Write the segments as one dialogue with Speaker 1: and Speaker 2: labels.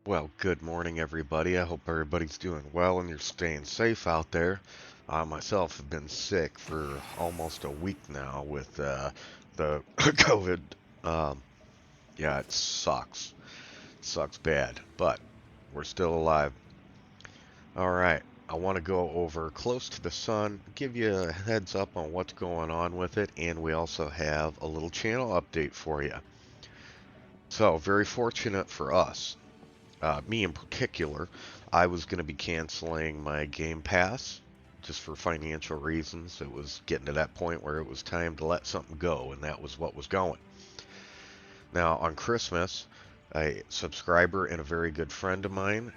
Speaker 1: Well, good morning, everybody. I hope everybody's doing well and you're staying safe out there. I myself have been sick for almost a week now with the COVID. Um, yeah, it sucks. Sucks bad, but we're still alive. All right. I want to go over Close to the Sun, give you a heads up on what's going on with it, and we also have a little channel update for you. So, very fortunate for us. Me in particular, I was going to be canceling my Game Pass just for financial reasons. It was getting to that point where it was time to let something go, and that was what was going. Now, on Christmas, a subscriber and a very good friend of mine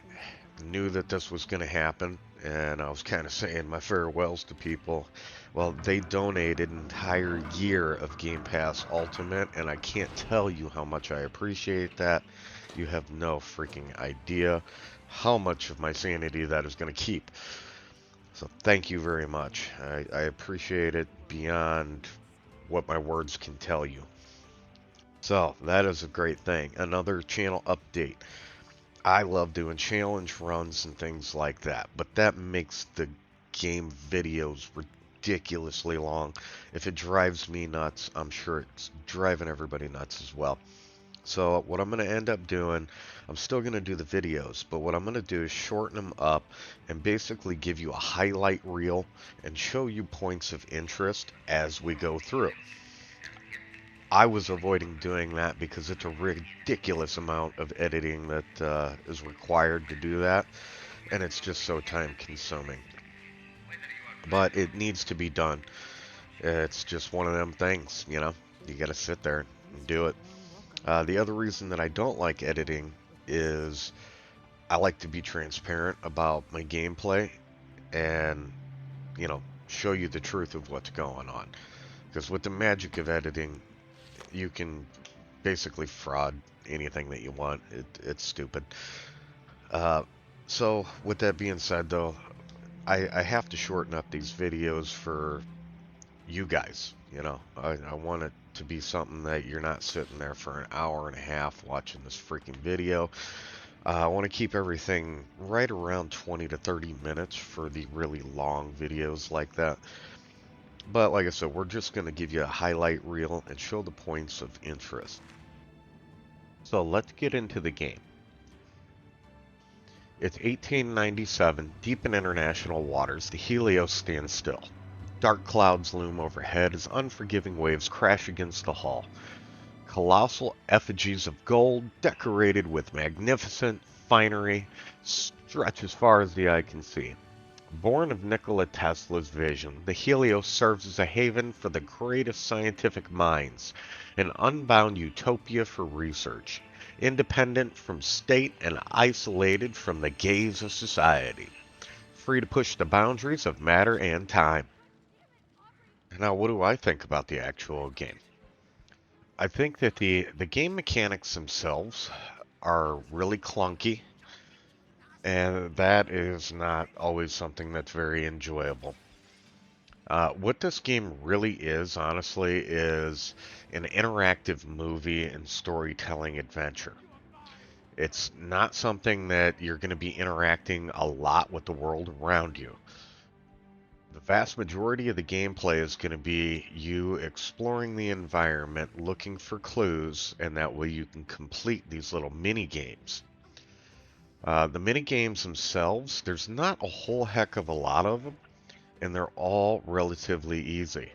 Speaker 1: knew that this was going to happen, and I was kind of saying my farewells to people. Well, they donated an entire year of Game Pass Ultimate, and I can't tell you how much I appreciate that. You have no freaking idea how much of my sanity that is going to keep. So thank you very much. I appreciate it beyond what my words can tell you. So that is a great thing. Another channel update. I love doing challenge runs and things like that, but that makes the game videos ridiculously long. If it drives me nuts, I'm sure it's driving everybody nuts as well. So what I'm going to end up doing, I'm still going to do the videos, but what I'm going to do is shorten them up and basically give you a highlight reel and show you points of interest as we go through. I was avoiding doing that because it's a ridiculous amount of editing that is required to do that, and it's just so time consuming. But it needs to be done. It's just one of them things, you know? You gotta sit there and do it. The other reason that I don't like editing is I like to be transparent about my gameplay and, show you the truth of what's going on. Because with the magic of editing, you can basically fraud anything that you want. It's stupid. Uh, so with that being said, though, I have to shorten up these videos for you guys. I want it to be something that you're not sitting there for an hour and a half watching this freaking video. I want to keep everything right around 20 to 30 minutes for the really long videos like that. But like I said, we're just going to give you a highlight reel and show the points of interest. So let's get into the game. It's 1897, deep in international waters, the Helios stands still. Dark clouds loom overhead as unforgiving waves crash against the hull. Colossal effigies of gold, decorated with magnificent finery, stretch as far as the eye can see. Born of Nikola Tesla's vision, the Helios serves as a haven for the greatest scientific minds, an unbound utopia for research, independent from state and isolated from the gaze of society, free to push the boundaries of matter and time. Now, what do I think about the actual game? I think that the game mechanics themselves are really clunky, and that is not always something that's very enjoyable. What this game really is, honestly, is an interactive movie and storytelling adventure. It's not something that you're going to be interacting a lot with the world around you. The vast majority of the gameplay is going to be you exploring the environment, looking for clues, and that way you can complete these little mini games. The mini games themselves, there's not a whole heck of a lot of them, and they're all relatively easy.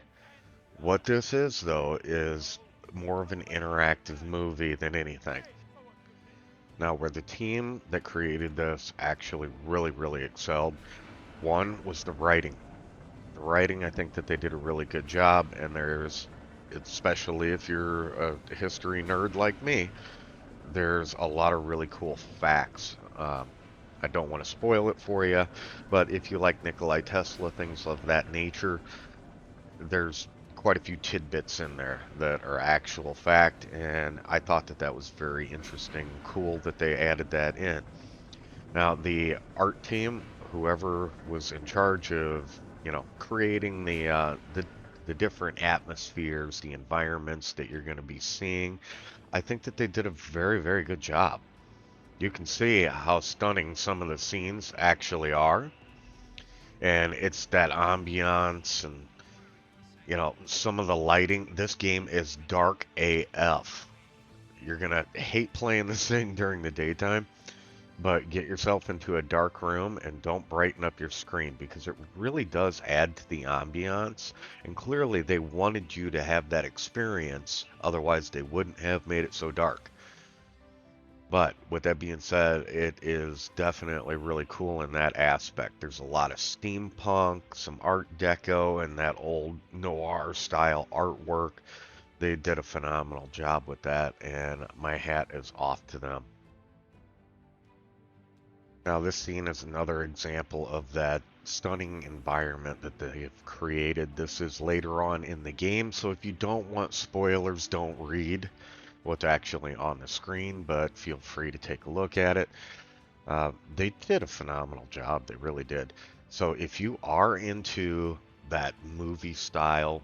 Speaker 1: What this is, though, is more of an interactive movie than anything. Now, where the team that created this actually really excelled, one was the writing. The writing, I think that they did a really good job, and especially if you're a history nerd like me, there's a lot of really cool facts. I don't want to spoil it for you, but if you like Nikolai Tesla, things of that nature, there's quite a few tidbits in there that are actual fact, and I thought that that was very interesting, cool that they added that in. Now, the art team, whoever was in charge of, creating the different atmospheres, the environments that you're going to be seeing, I think that they did a very good job. you can see how stunning some of the scenes actually are. And it's that ambiance and, some of the lighting. This game is dark AF. You're gonna hate playing this thing during the daytime, but get yourself into a dark room and don't brighten up your screen because it really does add to the ambiance. And clearly, they wanted you to have that experience, otherwise, they wouldn't have made it so dark. But with that being said, it is definitely really cool in that aspect. There's a lot of steampunk, some art deco, and that old noir style artwork. They did a phenomenal job with that, and my hat is off to them. Now, this scene is another example of that stunning environment that they have created. This is later on in the game, so if you don't want spoilers, don't read what's actually on the screen, but feel free to take a look at it. They did a phenomenal job, they really did. So if you are into that movie style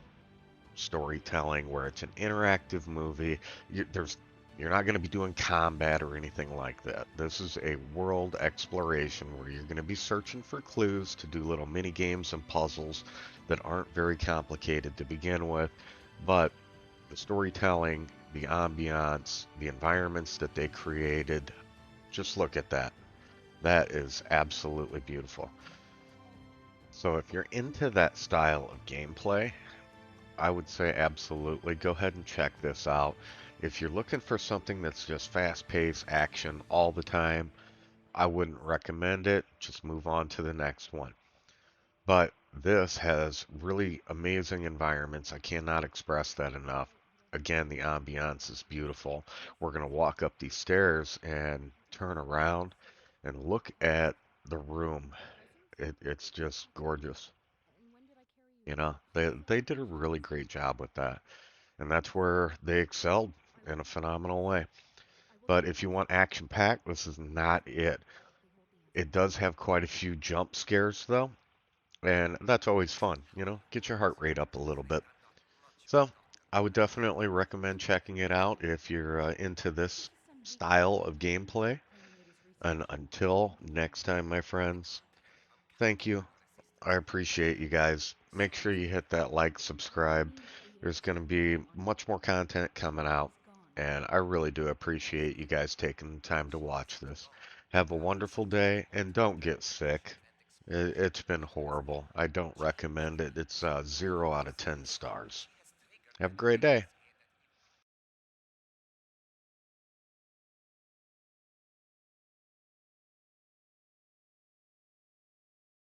Speaker 1: storytelling where it's an interactive movie, you're not going to be doing combat or anything like that. This is a world exploration where you're going to be searching for clues to do little mini games and puzzles that aren't very complicated to begin with, but the storytelling, the ambiance, the environments that they created, just look at that. That is absolutely beautiful. So if you're into that style of gameplay, I would say absolutely go ahead and check this out. If you're looking for something that's just fast-paced action all the time, I wouldn't recommend it. Just move on to the next one. But this has really amazing environments. I cannot express that enough. Again, the ambiance is beautiful. We're going to walk up these stairs and turn around and look at the room. It's just gorgeous. They did a really great job with that. And that's where they excelled in a phenomenal way. But if you want action packed, this is not it. It does have quite a few jump scares though, and that's always fun, get your heart rate up a little bit. So I would definitely recommend checking it out if you're into this style of gameplay. And until next time, my friends, thank you. I appreciate you guys. Make sure you hit that like, subscribe. There's going to be much more content coming out, and I really do appreciate you guys taking the time to watch this. Have a wonderful day, and don't get sick. It's been horrible. I don't recommend it. It's 0 out of 10 stars. Have a great day.